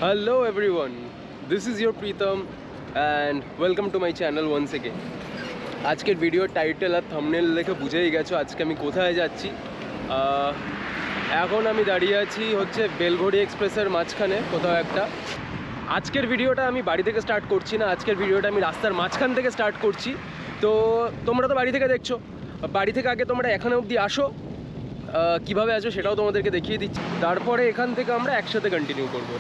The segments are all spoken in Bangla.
Hello everyone, this is your Pritam and welcome to my channel once again. আজকের ভিডিও টাইটেল আর থাম্বনেল দেখে বুঝেই গেছো আজকে আমি কোথায় যাচ্ছি। এখন আমি দাঁড়িয়ে আছি হচ্ছে বেলঘড়ি এক্সপ্রেসের মাঝখানে কোথাও একটা। আজকের ভিডিওটা আমি বাড়ি থেকে স্টার্ট করছি না, আজকের ভিডিওটা আমি রাস্তার মাঝখান থেকে স্টার্ট করছি। তো তোমরা তো বাড়ি থেকে দেখছো, বাড়ি থেকে আগে তোমরা এখানে অবধি আসো, কীভাবে আসো সেটাও তোমাদেরকে দেখিয়ে দিচ্ছি, তারপরে এখান থেকে আমরা একসাথে কন্টিনিউ করবো।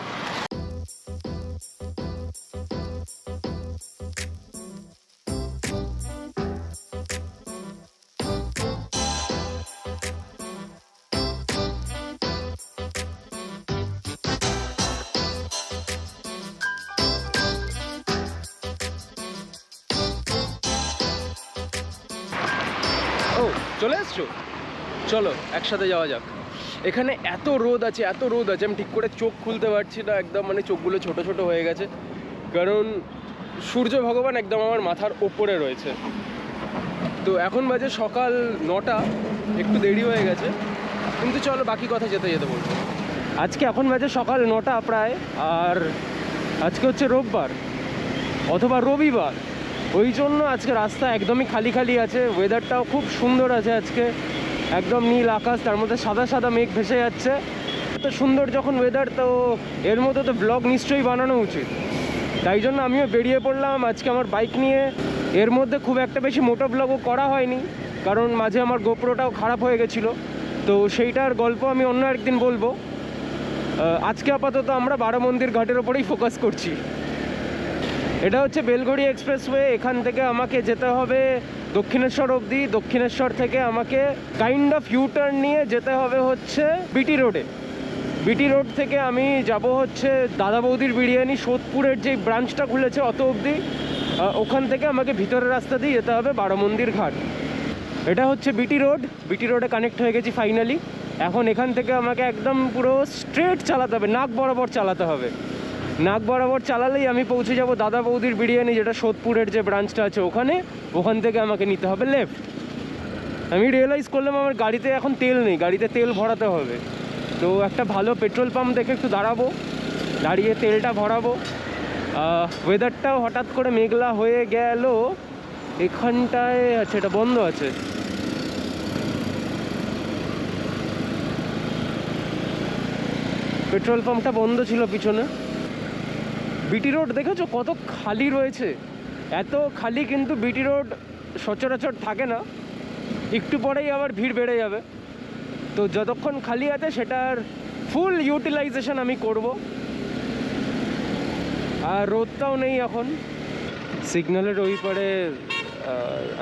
ও চলে আসছো, চলো একসাথে যাওয়া যাক। এখানে এত রোদ আছে আমি ঠিক করে চোখ খুলতে পারছি না, একদম মানে চোখগুলো ছোট ছোট হয়ে গেছে, কারণ সূর্য ভগবান একদম আমার মাথার ওপরে রয়েছে। তো এখন বাজে সকাল 9টা, একটু দেরি হয়ে গেছে, কিন্তু চলো বাকি কথা যেতে যেতে বলবো। আজকে এখন বাজে সকাল 9টা প্রায়, আর আজকে হচ্ছে রোববার অথবা রবিবার, ওই জন্য আজকে রাস্তা একদমই খালি খালি আছে। ওয়েদারটাও খুব সুন্দর আছে আজকে, একদম নীল আকাশ, তার মধ্যে সাদা সাদা মেঘ ভেসে যাচ্ছে। এত সুন্দর যখন ওয়েদার, তো এর মধ্যে তো ব্লগ নিশ্চয়ই বানানো উচিত, তাই জন্য আমিও বেরিয়ে পড়লাম আজকে আমার বাইক নিয়ে। এর মধ্যে খুব একটা বেশি মোটো ব্লগও করা হয়নি, কারণ মাঝে আমার গোপ্রোটাও খারাপ হয়ে গেছিলো, তো সেইটার গল্প আমি অন্য একদিন বলবো। আজকে আপাতত আমরা বারো মন্দির ঘাটের ওপরেই ফোকাস করছি। এটা হচ্ছে বেলঘড়ি এক্সপ্রেসওয়ে, এখান থেকে আমাকে যেতে হবে দক্ষিণেশ্বর অবধি। দক্ষিণেশ্বর থেকে আমাকে কাইন্ড অফ ইউ টার্ন নিয়ে যেতে হবে হচ্ছে বিটি রোডে। বিটি রোড থেকে আমি যাব হচ্ছে দাদা বৌদির বিরিয়ানি সোদপুরের যে ব্রাঞ্চটা খুলেছে অত অবধি, ওখান থেকে আমাকে ভিতরের রাস্তা দিয়ে যেতে হবে বারো মন্দির ঘাট। এটা হচ্ছে বিটি রোড, বিটি রোডে কানেক্ট হয়ে গেছি ফাইনালি। এখন এখান থেকে আমাকে একদম পুরো স্ট্রেট চালাতে হবে, নাক বরাবর চালাতে হবে। নাক বরাবর চালালেই আমি পৌঁছে যাব দাদা বৌদির বিরিয়ানি, যেটা সোদপুরের যে ব্রাঞ্চটা আছে ওখানে। ওখান থেকে আমাকে নিতে হবে লেফট। আমি রিয়েলাইজ করলাম আমার গাড়িতে এখন তেল নেই, গাড়িতে তেল ভরাতে হবে। তো একটা ভালো পেট্রোল পাম্প দেখে একটু দাঁড়াবো, দাঁড়িয়ে তেলটা ভরাবো। ওয়েদারটাও হঠাৎ করে মেঘলা হয়ে গেল এখানটায়। আচ্ছা, এটা বন্ধ আছে। পেট্রোল পাম্পটা বন্ধ ছিল পিছনে। বিটি রোড দেখেছো কত খালি রয়েছে, এত খালি, কিন্তু বিটি রোড সচরাচর থাকে না, একটু পরেই আবার ভিড় বেড়ে যাবে। তো যতক্ষণ খালি আছে সেটার ফুল ইউটিলাইজেশন আমি করব। আর রোদটাও নেই এখন। সিগন্যালের ওই পারে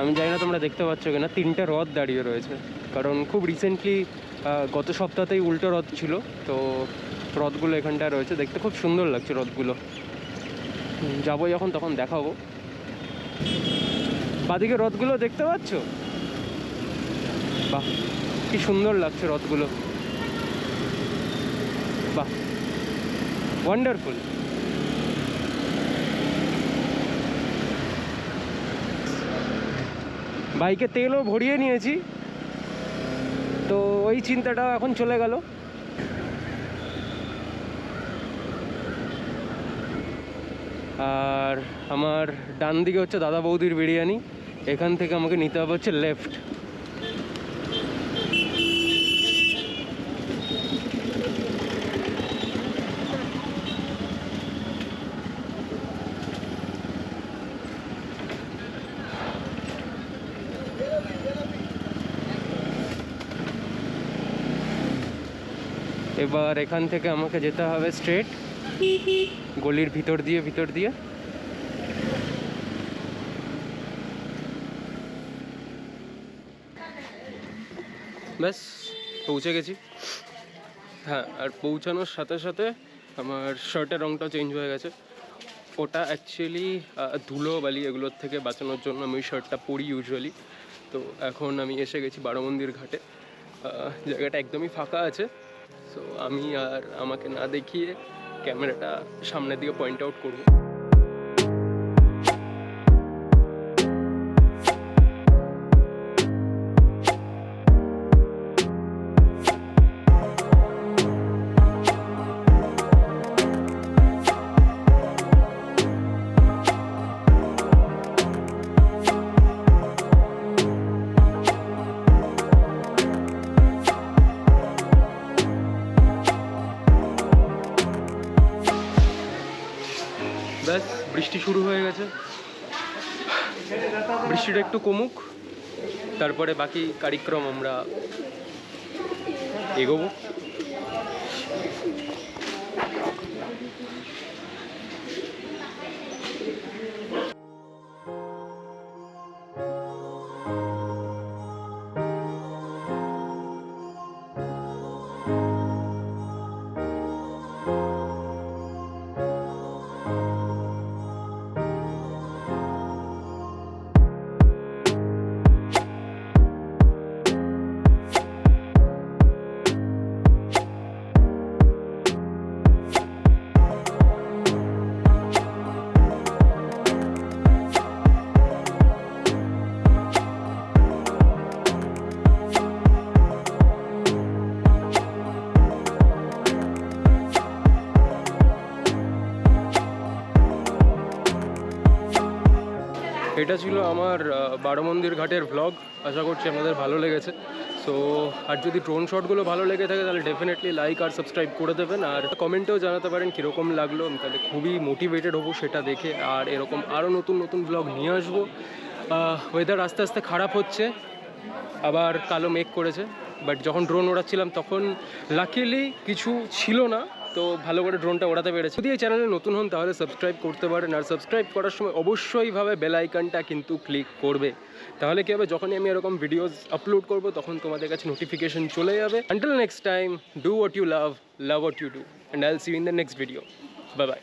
আমি জানি না তোমরা দেখতে পাচ্ছ কিনা, 3টে রথ দাঁড়িয়ে রয়েছে, কারণ খুব রিসেন্টলি গত সপ্তাহতেই উল্টো রথ ছিল, তো রথগুলো এখানটায় রয়েছে। দেখতে খুব সুন্দর লাগছে রথগুলো, যাবো যখন তখন দেখাবো। বাদিকে রথগুলো দেখতে পাচ্ছ, বাহ কি সুন্দর লাগছে রথগুলো, বাহ ওয়ান্ডারফুল। বাইকে তেলও ভরিয়ে নিয়েছি, তো ওই চিন্তাটাও এখন চলে গেল। আর আমার ডান দিকে হচ্ছে দাদা বৌদির বিরিয়ানি, এখান থেকে আমাকে নিতে হবে হচ্ছে লেফট। এবার এখান থেকে আমাকে যেতে হবে স্ট্রেট গলির ভিতর দিয়ে। ব্যাস পৌঁছে গেছি। হ্যাঁ, আর পৌঁছানোর সাথে সাথে আমার শার্টের রঙটাও চেঞ্জ হয়ে গেছে। ওটা অ্যাকচুয়ালি ধুলো বালি এগুলোর থেকে বাঁচানোর জন্য আমি ওই শার্টটা পরি ইউজুয়ালি। তো এখন আমি এসে গেছি বারো মন্দির ঘাটে। জায়গাটা একদমই ফাঁকা আছে, সো আমি আর আমাকে না দেখিয়ে ক্যামেরাটা সামনের দিকে পয়েন্ট আউট করবো। ব্যাস বৃষ্টি শুরু হয়ে গেছে, বৃষ্টিটা একটু কমুক, তারপরে বাকি কার্যক্রম আমরা এগোবো। এটা ছিল আমার বারো মন্দির ঘাটের ভ্লগ। আশা করছি আপনাদের ভালো লেগেছে। সো আর যদি ড্রোন শটগুলো ভালো লেগে থাকে তাহলে ডেফিনেটলি লাইক আর সাবস্ক্রাইব করে দেবেন, আর কমেন্টেও জানাতে পারেন কীরকম লাগলো। আমি তাহলে খুবই মোটিভেটেড হবো সেটা দেখে, আর এরকম আরও নতুন নতুন ভ্লগ নিয়ে আসবো। ওয়েদার আস্তে আস্তে খারাপ হচ্ছে, আবার কালো মেঘ করেছে, বাট যখন ড্রোন ওড়াচ্ছিলাম তখন লাকিলি কিছু ছিল না, তো ভালো করে ড্রোনটা ওড়াতে পেরেছে। যদি এই চ্যানেলে নতুন হন তাহলে সাবস্ক্রাইব করতে পারেন, আর সাবস্ক্রাইব করার সময় অবশ্যইভাবে বেল আইকনটা কিন্তু ক্লিক করবে। তাহলে কী হবে, যখনই আমি এরকম ভিডিওস আপলোড করব তখন তোমাদের কাছে নোটিফিকেশন চলে যাবে। Until next time, do what you love, love what you do, and I'll see you in the next video. Bye by.